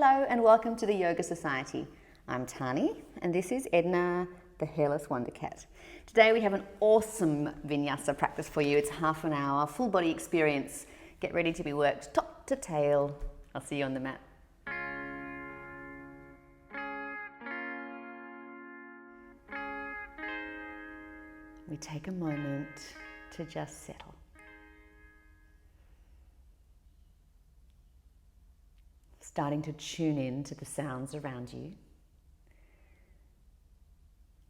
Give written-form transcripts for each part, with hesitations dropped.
Hello and welcome to the Yoga Society. I'm Tahnee and this is Edna, the Hairless Wonder Cat. Today we have an awesome Vinyasa practice for you. It's half an hour, full body experience. Get ready to be worked top to tail. I'll see you on the mat. We take a moment to just settle. Starting to tune in to the sounds around you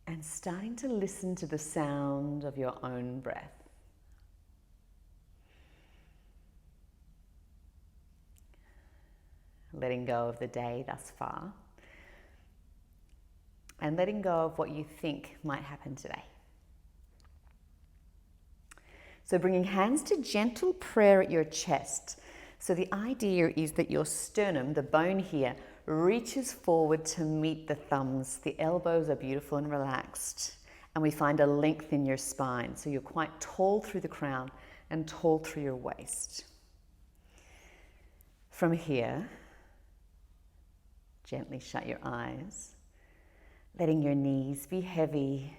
and starting to listen to the sound of your own breath. Letting go of the day thus far and letting go of what you think might happen today. So bringing hands to gentle prayer at your chest. So the idea is that your sternum, the bone here, reaches forward to meet the thumbs. The elbows are beautiful and relaxed. And we find a length in your spine. So you're quite tall through the crown and tall through your waist. From here, gently shut your eyes, letting your knees be heavy.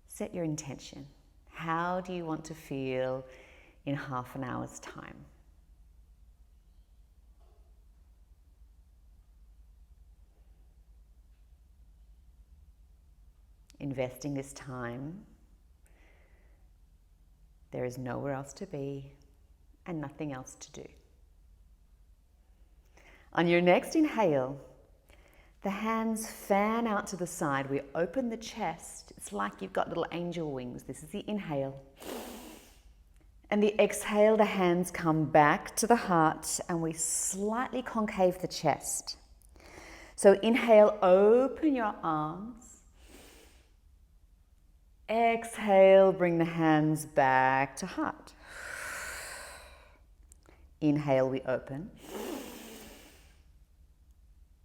Set your intention. How do you want to feel in half an hour's time? Investing this time, there is nowhere else to be and nothing else to do. On your next inhale, the hands fan out to the side. We open the chest. It's like you've got little angel wings. This is the inhale. And the exhale, the hands come back to the heart and we slightly concave the chest. So inhale, open your arms. Exhale, bring the hands back to heart. Inhale, we open.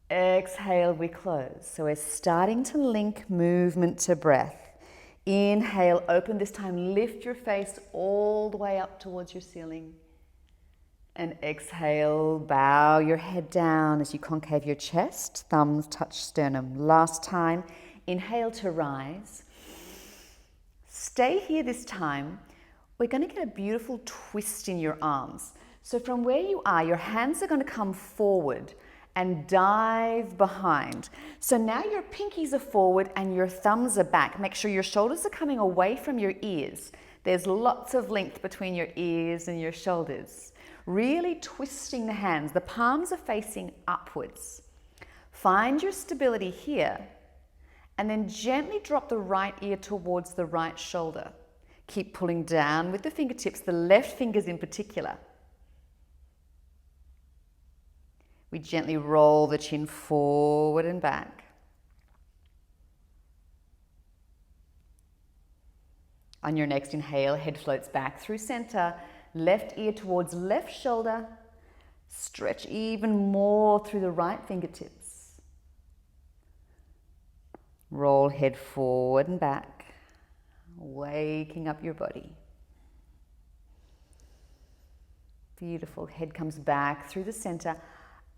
Exhale, we close. So we're starting to link movement to breath. Inhale, open. This time lift your face all the way up towards your ceiling. And exhale, bow your head down as you concave your chest. Thumbs touch sternum. Last time, inhale to rise. Stay here this time. We're going to get a beautiful twist in your arms. So from where you are, your hands are going to come forward and dive behind. So now your pinkies are forward and your thumbs are back. Make sure your shoulders are coming away from your ears. There's lots of length between your ears and your shoulders. Really twisting the hands. The palms are facing upwards. Find your stability here and then gently drop the right ear towards the right shoulder. Keep pulling down with the fingertips, the left fingers in particular. We gently roll the chin forward and back. On your next inhale, head floats back through center, left ear towards left shoulder. Stretch even more through the right fingertips. Roll head forward and back, waking up your body. Beautiful. Head comes back through the center.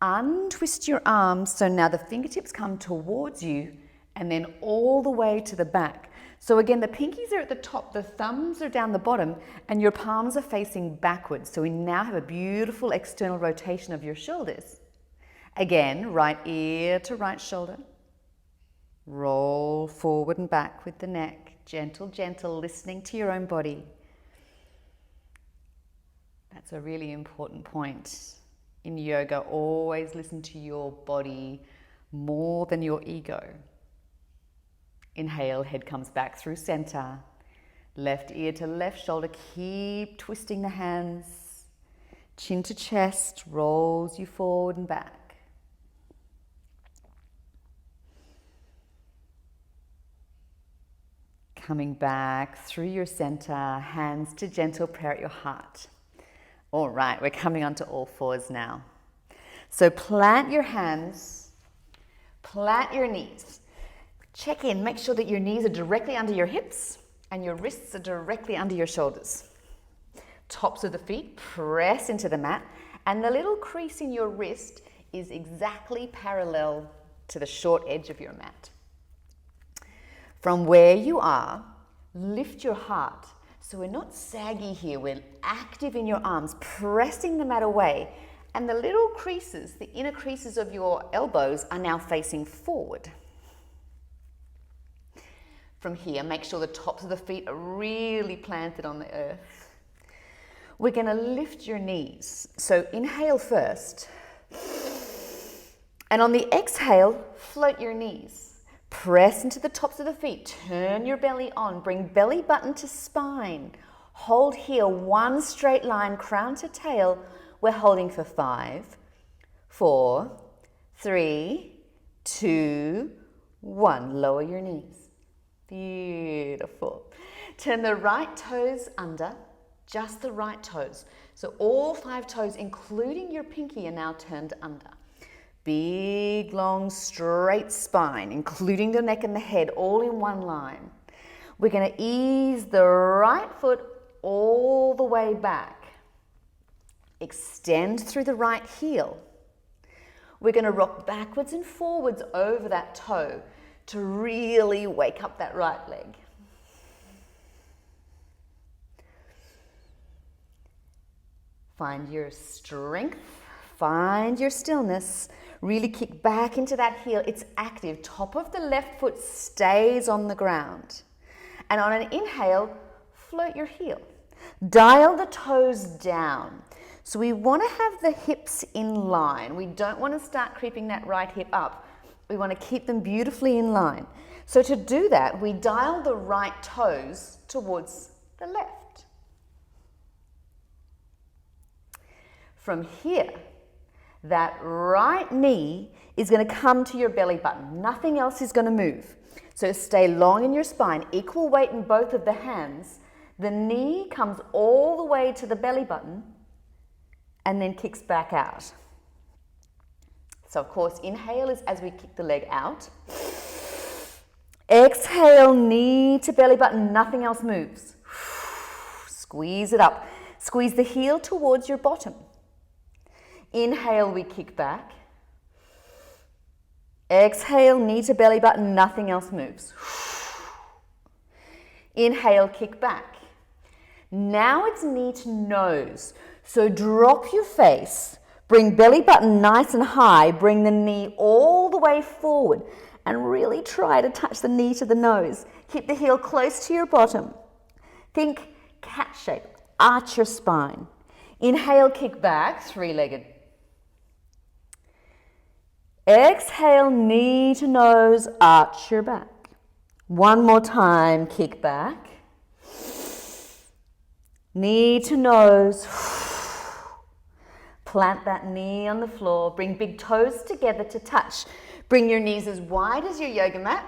Untwist your arms, so now the fingertips come towards you and then all the way to the back. So again, the pinkies are at the top, the thumbs are down the bottom, and your palms are facing backwards. So we now have a beautiful external rotation of your shoulders. Again, right ear to right shoulder. Roll forward and back with the neck. Gentle, gentle, listening to your own body. That's a really important point. In yoga, always listen to your body more than your ego. Inhale, head comes back through center. Left ear to left shoulder. Keep twisting the hands. Chin to chest, rolls you forward and back. Coming back through your center, hands to gentle prayer at your heart. All right, we're coming onto all fours now. So plant your hands, plant your knees. Check in, make sure that your knees are directly under your hips and your wrists are directly under your shoulders. Tops of the feet press into the mat And the little crease in your wrist is exactly parallel to the short edge of your mat. From where you are, lift your heart. So we're not saggy here, we're active in your arms, pressing the mat away. And the little creases, the inner creases of your elbows are now facing forward. From here, make sure the tops of the feet are really planted on the earth. We're going to lift your knees. So inhale first. And on the exhale, float your knees. Press into the tops of the feet. Turn your belly on. Bring belly button to spine. Hold here, one straight line, crown to tail. We're holding for 5, 4, 3, 2, 1. Lower your knees. Beautiful. Turn the right toes under, just the right toes. So all 5 toes, including your pinky, are now turned under. Big, long, straight spine, including the neck and the head, all in one line. We're going to ease the right foot all the way back. Extend through the right heel. We're going to rock backwards and forwards over that toe to really wake up that right leg. Find your strength, find your stillness. Really kick back into that heel. It's active. Top of the left foot stays on the ground. And on an inhale, float your heel. Dial the toes down. So we want to have the hips in line. We don't want to start creeping that right hip up. We want to keep them beautifully in line. So to do that, we dial the right toes towards the left. From here, that right knee is going to come to your belly button. Nothing else is going to move. So stay long in your spine, equal weight in both of the hands. The knee comes all the way to the belly button and then kicks back out. So of course, inhale is as we kick the leg out. Exhale, knee to belly button, nothing else moves. Squeeze it up. Squeeze the heel towards your bottom. Inhale, we kick back. Exhale, knee to belly button, nothing else moves. Inhale, kick back. Now it's knee to nose. So drop your face, bring belly button nice and high, bring the knee all the way forward and really try to touch the knee to the nose. Keep the heel close to your bottom. Think cat shape, arch your spine. Inhale, kick back, three-legged. Exhale, knee to nose, arch your back. One more time, kick back. Knee to nose. Plant that knee on the floor. Bring big toes together to touch. Bring your knees as wide as your yoga mat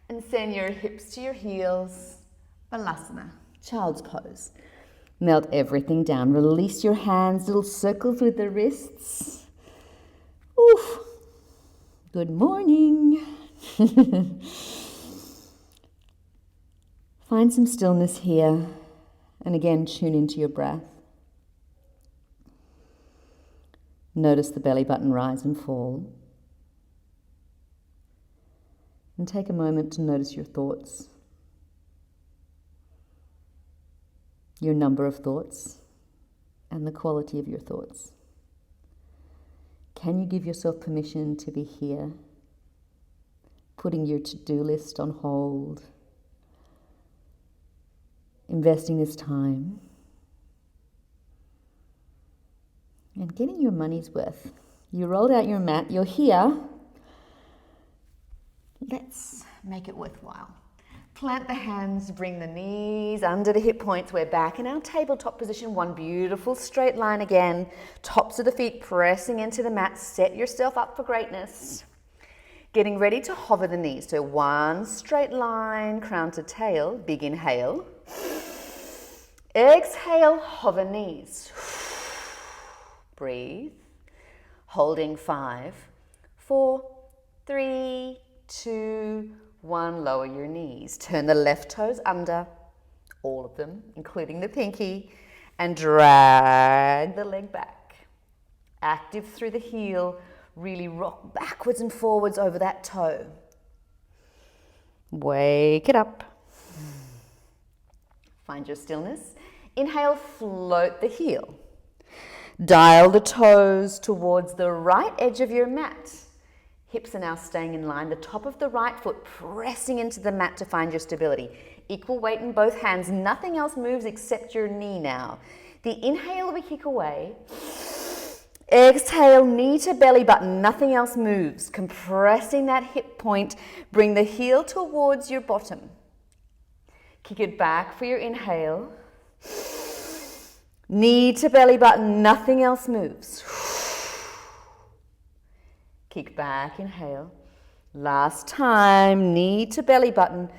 and send your hips to your heels. Balasana, child's pose. Melt everything down. Release your hands, little circles with the wrists. Oof. Good morning. Find some stillness here. And again, tune into your breath. Notice the belly button rise and fall. And take a moment to notice your thoughts. Your number of thoughts and the quality of your thoughts. Can you give yourself permission to be here, putting your to-do list on hold, investing this time, and getting your money's worth? You rolled out your mat, you're here. Let's make it worthwhile. Plant the hands, bring the knees under the hip points. We're back in our tabletop position. One beautiful straight line again. Tops of the feet pressing into the mat. Set yourself up for greatness. Getting ready to hover the knees. So one straight line, crown to tail. Big inhale. Exhale, hover knees. Breathe. Holding 5, 4, 3, 2, 1. Lower your knees. Turn the left toes under, all of them, including the pinky, and drag the leg back. Active through the heel. Really rock backwards and forwards over that toe. Wake it up. Find your stillness. Inhale, float the heel. Dial the toes towards the right edge of your mat. Hips are now staying in line. The top of the right foot pressing into the mat to find your stability. Equal weight in both hands. Nothing else moves except your knee now. The inhale, we kick away. Exhale, knee to belly button. Nothing else moves. Compressing that hip point. Bring the heel towards your bottom. Kick it back for your inhale. Knee to belly button, nothing else moves. Kick back, inhale. Last time, knee to belly button.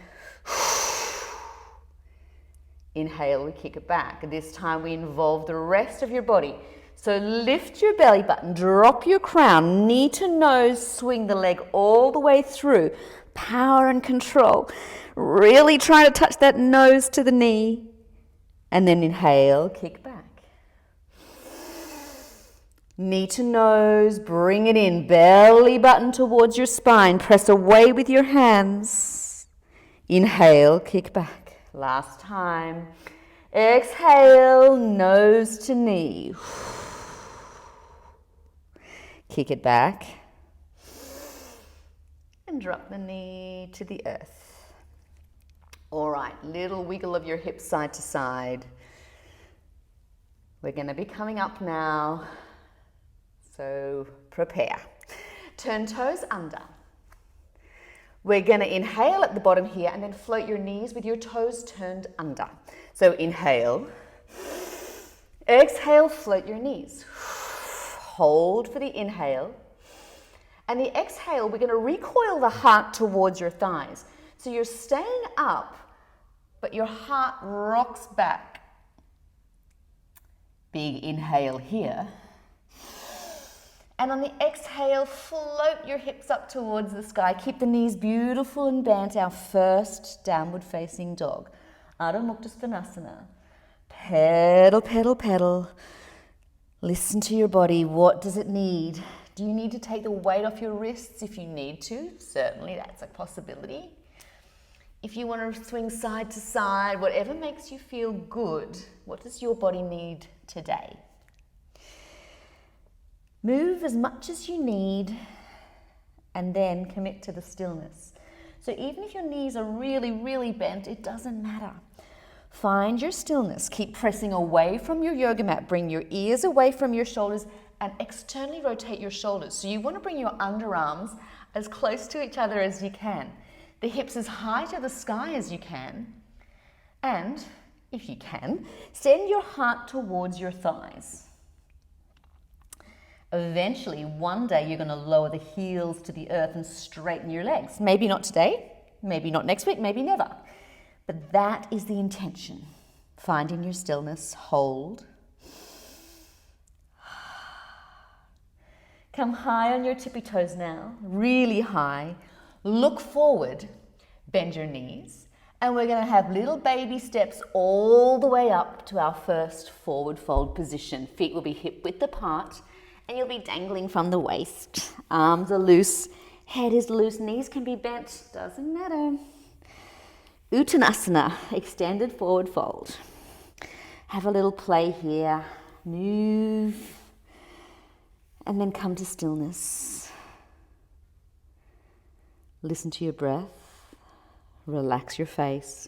Inhale, we kick it back. This time we involve the rest of your body. So lift your belly button, drop your crown, knee to nose, swing the leg all the way through. Power and control. Really try to touch that nose to the knee. And then inhale, kick back. Knee to nose, bring it in. Belly button towards your spine. Press away with your hands. Inhale, kick back. Last time. Exhale, nose to knee. Kick it back. And drop the knee to the earth. All right, little wiggle of your hips side to side. We're going to be coming up now, so prepare. Turn toes under. We're going to inhale at the bottom here and then float your knees with your toes turned under. So inhale. Exhale, float your knees. Hold for the inhale. And the exhale, we're going to recoil the heart towards your thighs. So you're staying up, but your heart rocks back. Big inhale here. And on the exhale, float your hips up towards the sky. Keep the knees beautiful and bent. Our first downward facing dog. Adho Mukha Svanasana. Pedal, pedal, pedal. Listen to your body. What does it need? Do you need to take the weight off your wrists? If you need to, certainly that's a possibility. If you want to swing side to side, whatever makes you feel good, what does your body need today? Move as much as you need and then commit to the stillness. So even if your knees are really, really bent, it doesn't matter. Find your stillness. Keep pressing away from your yoga mat. Bring your ears away from your shoulders and externally rotate your shoulders. So you want to bring your underarms as close to each other as you can. The hips as high to the sky as you can. And, if you can, send your heart towards your thighs. Eventually, one day, you're going to lower the heels to the earth and straighten your legs. Maybe not today, maybe not next week, maybe never. But that is the intention. Finding your stillness, hold. Come high on your tippy toes now, really high. Look forward, bend your knees, and we're going to have little baby steps all the way up to our first forward fold position. Feet will be hip width apart, and you'll be dangling from the waist. Arms are loose, head is loose, knees can be bent, doesn't matter. Uttanasana, extended forward fold. Have a little play here, move, and then come to stillness. Listen to your breath, relax your face.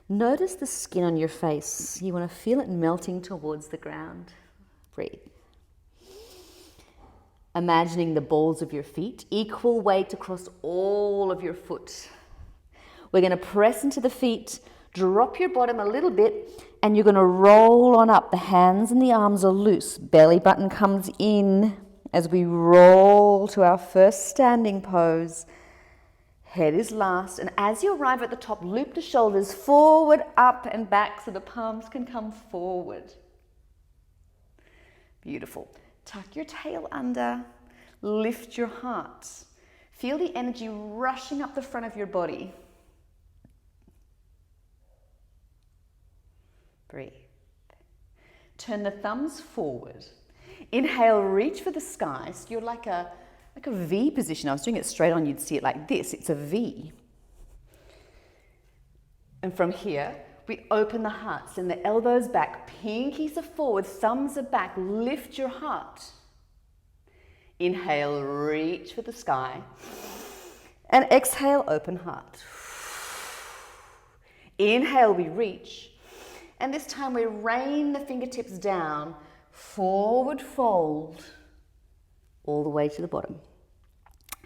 Notice the skin on your face. You want to feel it melting towards the ground. Breathe. Imagining the balls of your feet, equal weight across all of your foot. We're going to press into the feet, drop your bottom a little bit, and you're going to roll on up. The hands and the arms are loose. Belly button comes in as we roll to our first standing pose. Head is last, and as you arrive at the top, loop the shoulders forward, up and back so the palms can come forward. Beautiful. Tuck your tail under, lift your heart. Feel the energy rushing up the front of your body. Breathe. Turn the thumbs forward. Inhale, reach for the sky. So you're like a V position. I was doing it straight on, you'd see it like this. It's a V. And from here, we open the heart. Send the elbows back. Pinkies are forward. Thumbs are back. Lift your heart. Inhale, reach for the sky. And exhale, open heart. Inhale, we reach. And this time we rain the fingertips down. Forward fold. All the way to the bottom.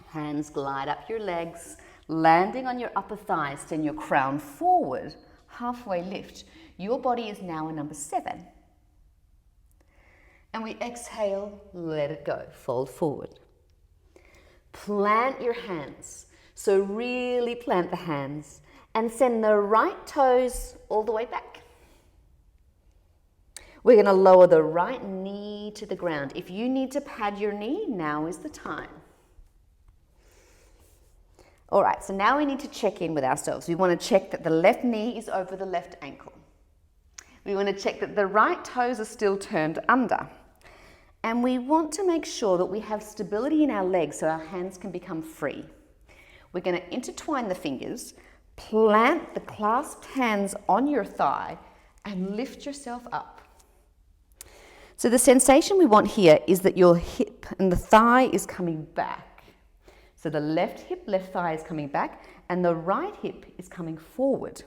Hands glide up your legs. Landing on your upper thighs. Send your crown forward. Halfway lift. Your body is now a number 7. And we exhale, let it go. Fold forward. Plant your hands. So really plant the hands and send the right toes all the way back. We're going to lower the right knee to the ground. If you need to pad your knee, now is the time. All right, so now we need to check in with ourselves. We want to check that the left knee is over the left ankle. We want to check that the right toes are still turned under. And we want to make sure that we have stability in our legs so our hands can become free. We're going to intertwine the fingers, plant the clasped hands on your thigh, and lift yourself up. So the sensation we want here is that your hip and the thigh is coming back. So the left hip, left thigh is coming back, and the right hip is coming forward.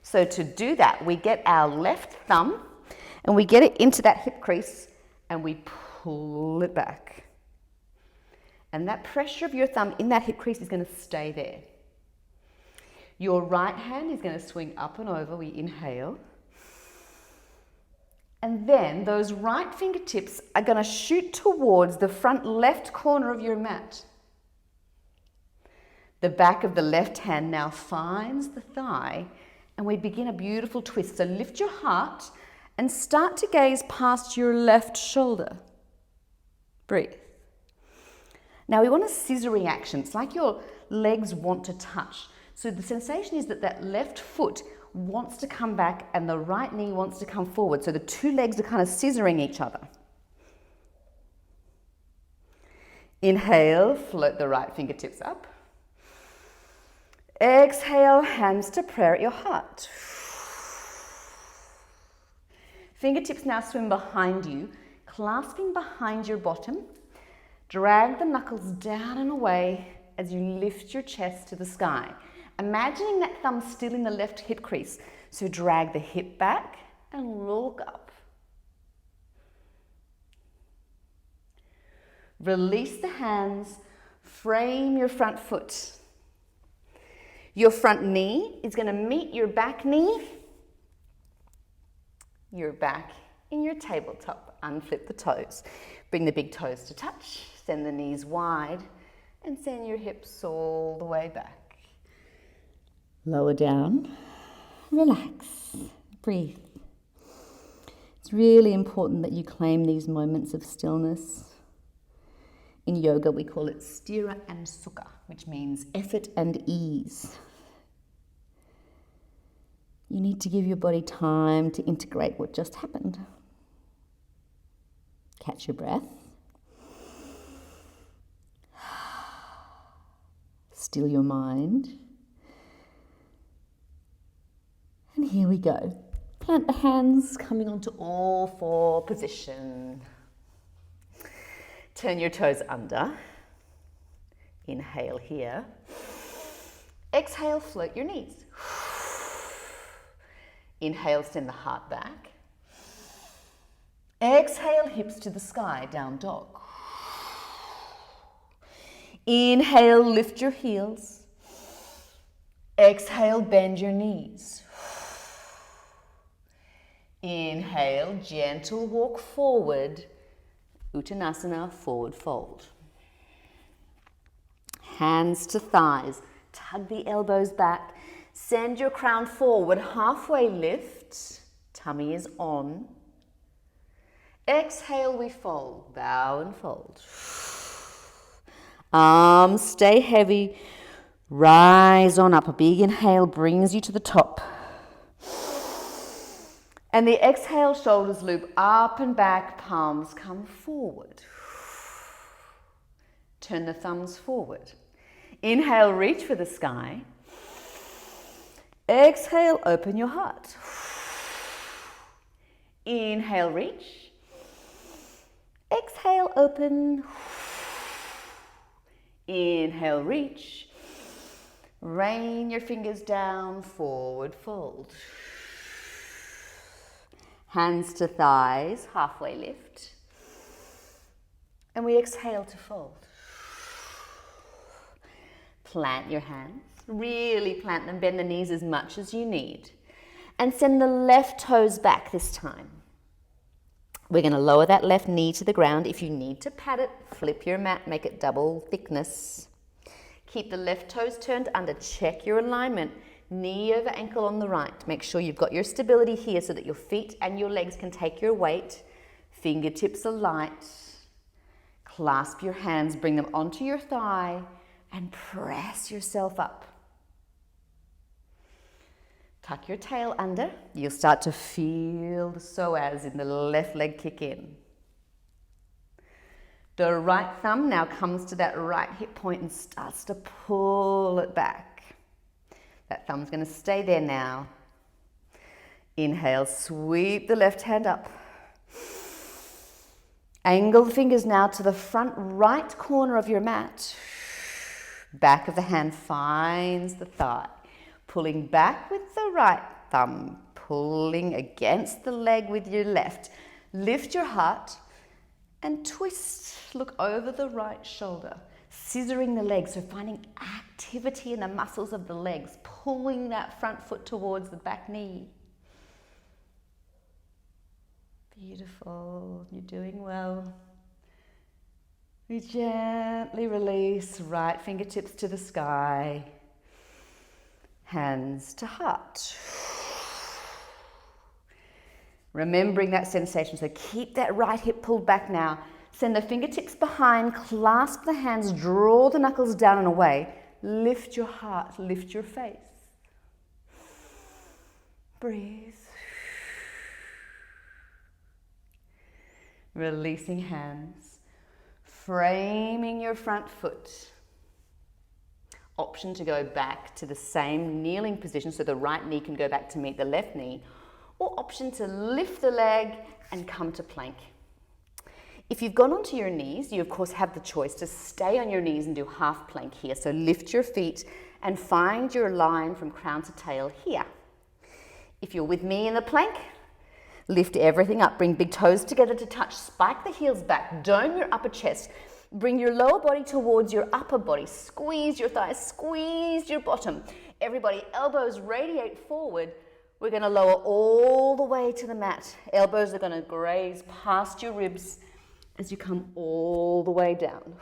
So to do that, we get our left thumb, and we get it into that hip crease, and we pull it back. And that pressure of your thumb in that hip crease is going to stay there. Your right hand is going to swing up and over. We inhale. And then those right fingertips are going to shoot towards the front left corner of your mat. The back of the left hand now finds the thigh, and we begin a beautiful twist. So lift your heart and start to gaze past your left shoulder. Breathe. Now we want a scissoring action. It's like your legs want to touch. So the sensation is that that left foot wants to come back and the right knee wants to come forward. So the two legs are kind of scissoring each other. Inhale, float the right fingertips up. Exhale, hands to prayer at your heart. Fingertips now swim behind you, clasping behind your bottom. Drag the knuckles down and away as you lift your chest to the sky. Imagining that thumb still in the left hip crease. So drag the hip back and look up. Release the hands, frame your front foot. Your front knee is going to meet your back knee. You're back in your tabletop. Unflip the toes. Bring the big toes to touch. Send the knees wide and send your hips all the way back. Lower down. Relax. Breathe. It's really important that you claim these moments of stillness. In yoga, we call it sthira and sukha, which means effort and ease. You need to give your body time to integrate what just happened. Catch your breath. Still your mind. And here we go. Plant the hands, coming onto all four position. Turn your toes under. Inhale here. Exhale, float your knees. Inhale, send the heart back. Exhale, hips to the sky, down dog. Inhale, lift your heels. Exhale, bend your knees. Inhale, gentle walk forward. Uttanasana, forward fold. Hands to thighs. Tug the elbows back. Send your crown forward. Halfway lift. Tummy is on. Exhale, we fold. Bow and fold. Arms stay heavy. Rise on up. A big inhale brings you to the top. And the exhale, shoulders loop up and back, palms come forward. Turn the thumbs forward. Inhale, reach for the sky. Exhale, open your heart. Inhale, reach. Exhale, open. Inhale, reach. Rain your fingers down, forward fold. Hands to thighs, halfway lift. And we exhale to fold. Plant your hands, really plant them, bend the knees as much as you need. And send the left toes back this time. We're going to lower that left knee to the ground. If you need to pat it, flip your mat, make it double thickness. Keep the left toes turned under, check your alignment. Knee over ankle on the right. Make sure you've got your stability here so that your feet and your legs can take your weight. Fingertips are light. Clasp your hands, bring them onto your thigh and press yourself up. Tuck your tail under. You'll start to feel the psoas in the left leg kick in. The right thumb now comes to that right hip point and starts to pull it back. That thumb's going to stay there now. Inhale, sweep the left hand up. Angle the fingers now to the front right corner of your mat. Back of the hand finds the thigh. Pulling back with the right thumb. Pulling against the leg with your left. Lift your heart and twist. Look over the right shoulder. Scissoring the legs, so finding activity in the muscles of the legs. Pulling that front foot towards the back knee. Beautiful. You're doing well. We gently release, right fingertips to the sky, hands to heart. Remembering that sensation, so keep that right hip pulled back now. Send the fingertips behind, clasp the hands, draw the knuckles down and away. Lift your heart, lift your face. Breathe. Releasing hands. Framing your front foot. Option to go back to the same kneeling position so the right knee can go back to meet the left knee. Or option to lift the leg and come to plank. If you've gone onto your knees, you of course have the choice to stay on your knees and do half plank here. So lift your feet and find your line from crown to tail here. If you're with me in the plank, lift everything up. Bring big toes together to touch. Spike the heels back. Dome your upper chest. Bring your lower body towards your upper body. Squeeze your thighs. Squeeze your bottom. Everybody, elbows radiate forward. We're going to lower all the way to the mat. Elbows are going to graze past your ribs as you come all the way down.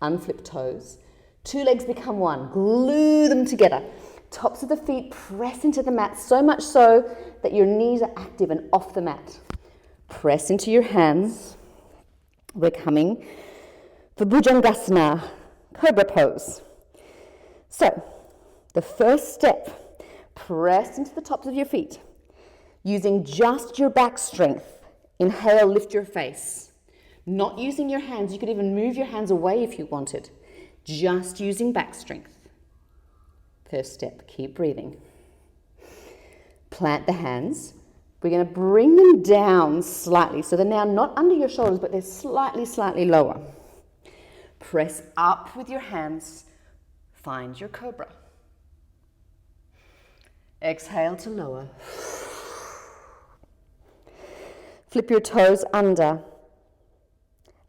Unflip toes. Two legs become one. Glue them together. Tops of the feet press into the mat, so much so that your knees are active and off the mat. Press into your hands. We're coming for Bhujangasana, Cobra pose. So, the first step, press into the tops of your feet. Using just your back strength. Inhale, lift your face. Not using your hands. You could even move your hands away if you wanted. Just using back strength. First step, keep breathing. Plant the hands. We're going to bring them down slightly. So they're now not under your shoulders, but they're slightly lower. Press up with your hands. Find your cobra. Exhale to lower. Flip your toes under.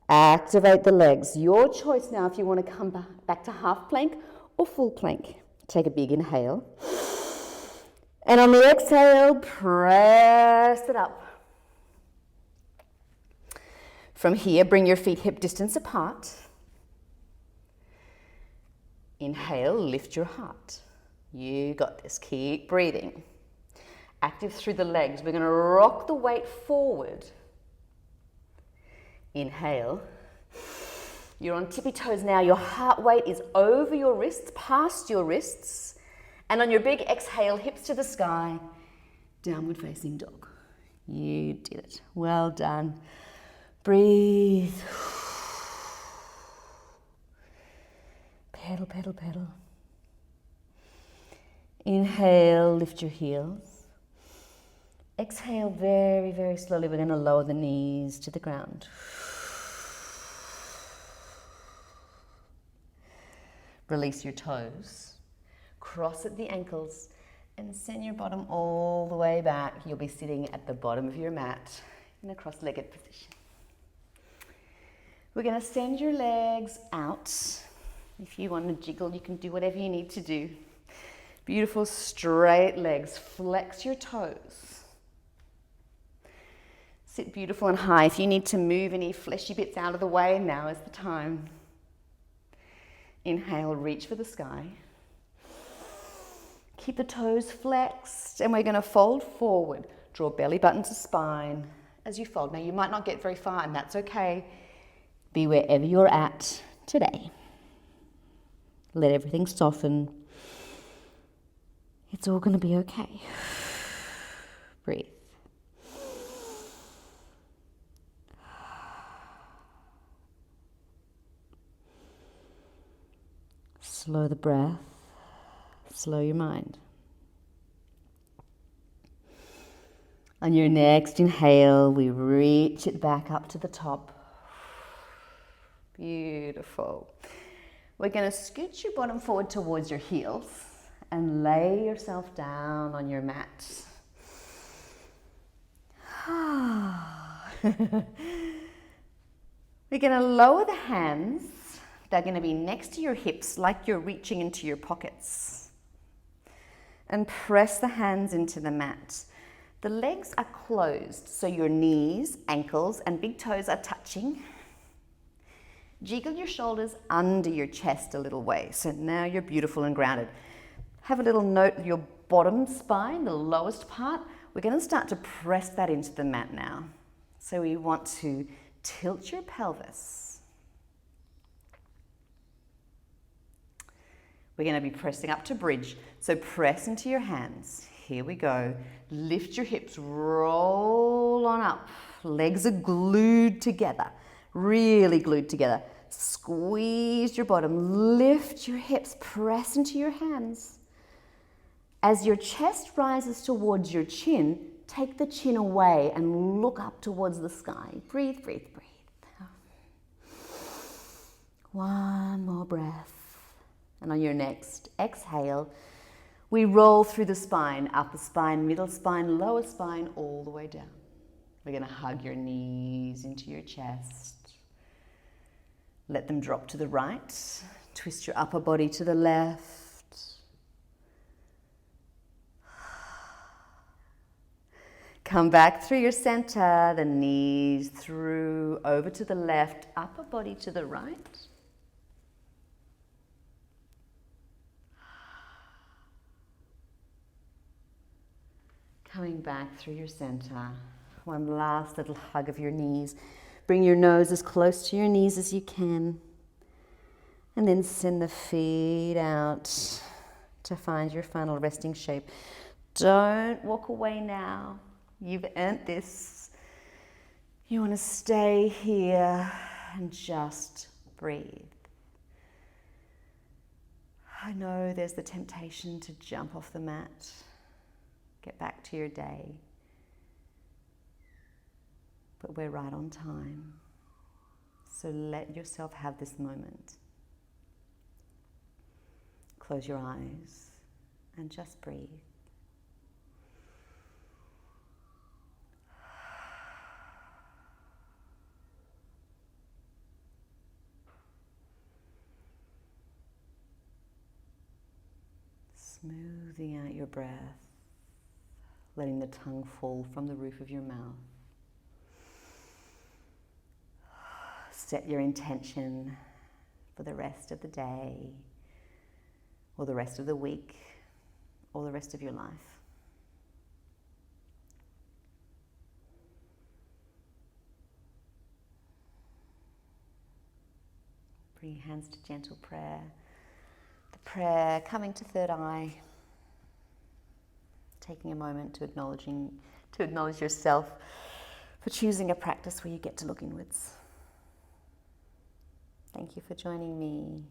Activate the legs. Your choice now if you want to come back to half plank or full plank. Take a big inhale. And on the exhale, press it up. From here, bring your feet hip distance apart. Inhale, lift your heart. You got this. Keep breathing. Active through the legs. We're going to rock the weight forward. Inhale. You're on tippy toes now. Your heart weight is over your wrists, past your wrists. And on your big exhale, hips to the sky. Downward facing dog. You did it. Well done. Breathe. Pedal, pedal, pedal. Inhale, lift your heels. Exhale very, very slowly. We're going to lower the knees to the ground. Release your toes. Cross at the ankles and send your bottom all the way back. You'll be sitting at the bottom of your mat in a cross-legged position. We're going to send your legs out. If you want to jiggle, you can do whatever you need to do. Beautiful straight legs. Flex your toes. Sit beautiful and high. If you need to move any fleshy bits out of the way, now is the time. Inhale, reach for the sky. Keep the toes flexed, and we're going to fold forward. Draw belly button to spine as you fold. Now, you might not get very far, and that's okay. Be wherever you're at today. Let everything soften. It's all going to be okay. Breathe. Slow the breath. Slow your mind. On your next inhale, we reach it back up to the top. Beautiful. We're going to scoot your bottom forward towards your heels and lay yourself down on your mat. We're going to lower the hands. They're going to be next to your hips like you're reaching into your pockets. And press the hands into the mat. The legs are closed, so your knees, ankles, and big toes are touching. Jiggle your shoulders under your chest a little way. So now you're beautiful and grounded. Have a little note of your bottom spine, the lowest part. We're going to start to press that into the mat now. So we want to tilt your pelvis. We're going to be pressing up to bridge. So press into your hands. Here we go. Lift your hips, roll on up. Legs are glued together, really glued together. Squeeze your bottom, lift your hips, press into your hands. As your chest rises towards your chin, take the chin away and look up towards the sky. Breathe, breathe, breathe. One more breath. And on your next exhale, we roll through the spine, upper spine, middle spine, lower spine, all the way down. We're going to hug your knees into your chest. Let them drop to the right. Twist your upper body to the left. Come back through your center, the knees through, over to the left, upper body to the right. Coming back through your center. One last little hug of your knees. Bring your nose as close to your knees as you can. And then send the feet out to find your final resting shape. Don't walk away now. You've earned this. You want to stay here and just breathe. I know there's the temptation to jump off the mat. Get back to your day. But we're right on time. So let yourself have this moment. Close your eyes and just breathe. Smoothing out your breath. Letting the tongue fall from the roof of your mouth. Set your intention for the rest of the day, or the rest of the week, or the rest of your life. Bring your hands to gentle prayer. The prayer coming to third eye. taking a moment to acknowledge yourself for choosing a practice where you get to look inwards. Thank you for joining me.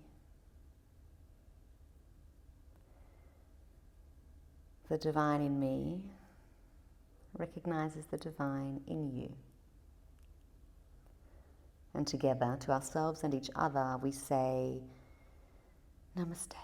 The divine in me recognizes the divine in you. And together, to ourselves and each other, we say, Namaste.